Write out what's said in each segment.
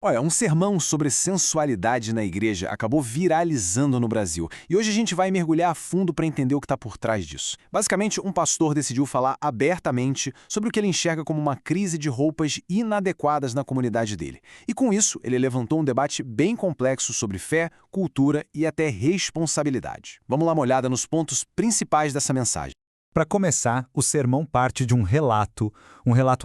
Olha, um sermão sobre sensualidade na igreja acabou viralizando no Brasil. E hoje a gente vai mergulhar a fundo para entender o que está por trás disso. Basicamente, um pastor decidiu falar abertamente sobre o que ele enxerga como uma crise de roupas inadequadas na comunidade dele. E com isso, ele levantou um debate bem complexo sobre fé, cultura e até responsabilidade. Vamos lá uma olhada nos pontos principais dessa mensagem. Para começar, o sermão parte de um relato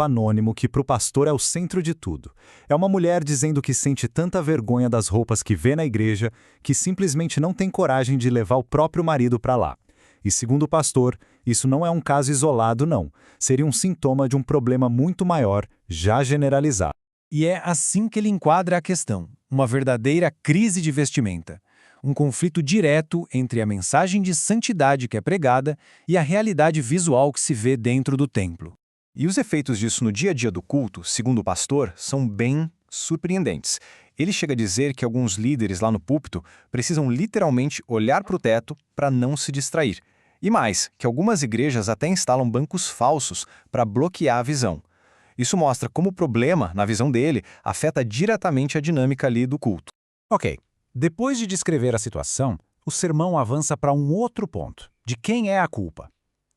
anônimo que para o pastor é o centro de tudo. É uma mulher dizendo que sente tanta vergonha das roupas que vê na igreja que simplesmente não tem coragem de levar o próprio marido para lá. E segundo o pastor, isso não é um caso isolado, não. Seria um sintoma de um problema muito maior, já generalizado. E é assim que ele enquadra a questão, uma verdadeira crise de vestimenta. Um conflito direto entre a mensagem de santidade que é pregada e a realidade visual que se vê dentro do templo. E os efeitos disso no dia a dia do culto, segundo o pastor, são bem surpreendentes. Ele chega a dizer que alguns líderes lá no púlpito precisam literalmente olhar para o teto para não se distrair. E mais, que algumas igrejas até instalam bancos falsos para bloquear a visão. Isso mostra como o problema, na visão dele, afeta diretamente a dinâmica ali do culto. Ok. Depois de descrever a situação, o sermão avança para um outro ponto, de quem é a culpa.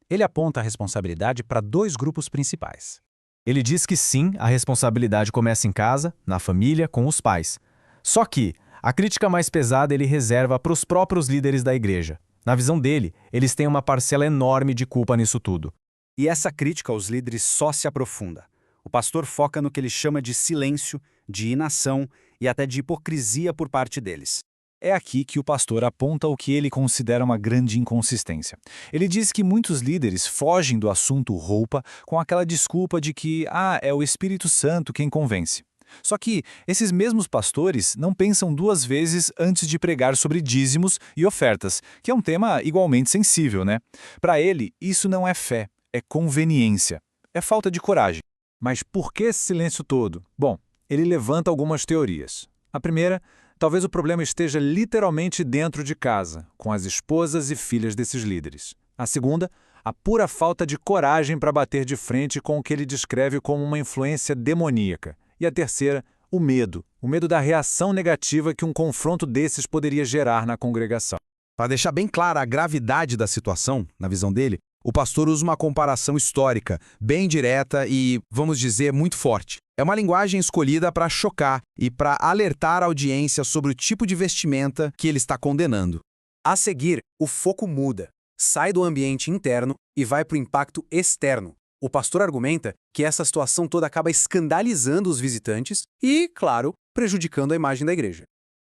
Ele aponta a responsabilidade para dois grupos principais. Ele diz que sim, a responsabilidade começa em casa, na família, com os pais. Só que a crítica mais pesada ele reserva para os próprios líderes da igreja. Na visão dele, eles têm uma parcela enorme de culpa nisso tudo. E essa crítica aos líderes só se aprofunda. O pastor foca no que ele chama de silêncio, de inação e até de hipocrisia por parte deles. É aqui que o pastor aponta o que ele considera uma grande inconsistência. Ele diz que muitos líderes fogem do assunto roupa com aquela desculpa de que, é o Espírito Santo quem convence. Só que esses mesmos pastores não pensam duas vezes antes de pregar sobre dízimos e ofertas, que é um tema igualmente sensível, né? Para ele, isso não é fé, é conveniência, é falta de coragem. Mas por que esse silêncio todo? Bom, ele levanta algumas teorias. A primeira, talvez o problema esteja literalmente dentro de casa, com as esposas e filhas desses líderes. A segunda, a pura falta de coragem para bater de frente com o que ele descreve como uma influência demoníaca. E a terceira, o medo da reação negativa que um confronto desses poderia gerar na congregação. Para deixar bem clara a gravidade da situação, na visão dele, o pastor usa uma comparação histórica, bem direta e, vamos dizer, muito forte. É uma linguagem escolhida para chocar e para alertar a audiência sobre o tipo de vestimenta que ele está condenando. A seguir, o foco muda, sai do ambiente interno e vai para o impacto externo. O pastor argumenta que essa situação toda acaba escandalizando os visitantes e, claro, prejudicando a imagem da igreja.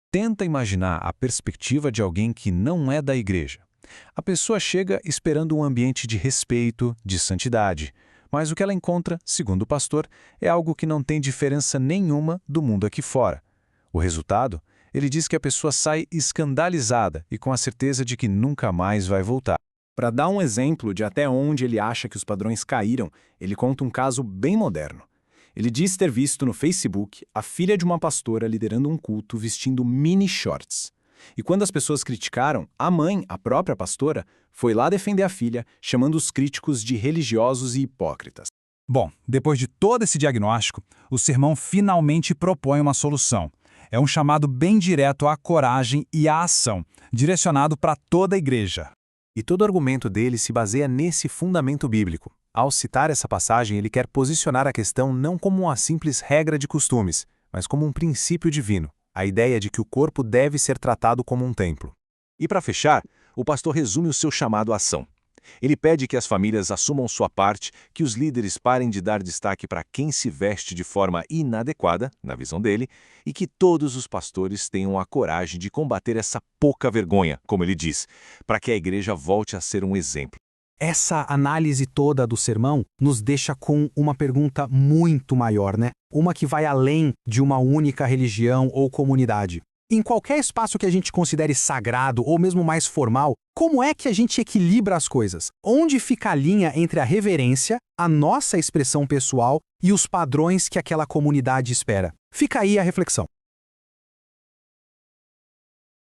Tenta imaginar a perspectiva de alguém que não é da igreja. A pessoa chega esperando um ambiente de respeito, de santidade, mas o que ela encontra, segundo o pastor, é algo que não tem diferença nenhuma do mundo aqui fora. O resultado? Ele diz que a pessoa sai escandalizada e com a certeza de que nunca mais vai voltar. Para dar um exemplo de até onde ele acha que os padrões caíram, ele conta um caso bem moderno. Ele diz ter visto no Facebook a filha de uma pastora liderando um culto vestindo mini shorts. E quando as pessoas criticaram, a mãe, a própria pastora, foi lá defender a filha, chamando os críticos de religiosos e hipócritas. Bom, depois de todo esse diagnóstico, o sermão finalmente propõe uma solução. É um chamado bem direto à coragem e à ação, direcionado para toda a igreja. E todo o argumento dele se baseia nesse fundamento bíblico. Ao citar essa passagem, ele quer posicionar a questão não como uma simples regra de costumes, mas como um princípio divino. A ideia de que o corpo deve ser tratado como um templo. E para fechar, o pastor resume o seu chamado à ação. Ele pede que as famílias assumam sua parte, que os líderes parem de dar destaque para quem se veste de forma inadequada, na visão dele, e que todos os pastores tenham a coragem de combater essa pouca vergonha, como ele diz, para que a igreja volte a ser um exemplo. Essa análise toda do sermão nos deixa com uma pergunta muito maior, né? Uma que vai além de uma única religião ou comunidade. Em qualquer espaço que a gente considere sagrado ou mesmo mais formal, como é que a gente equilibra as coisas? Onde fica a linha entre a reverência, a nossa expressão pessoal e os padrões que aquela comunidade espera? Fica aí a reflexão.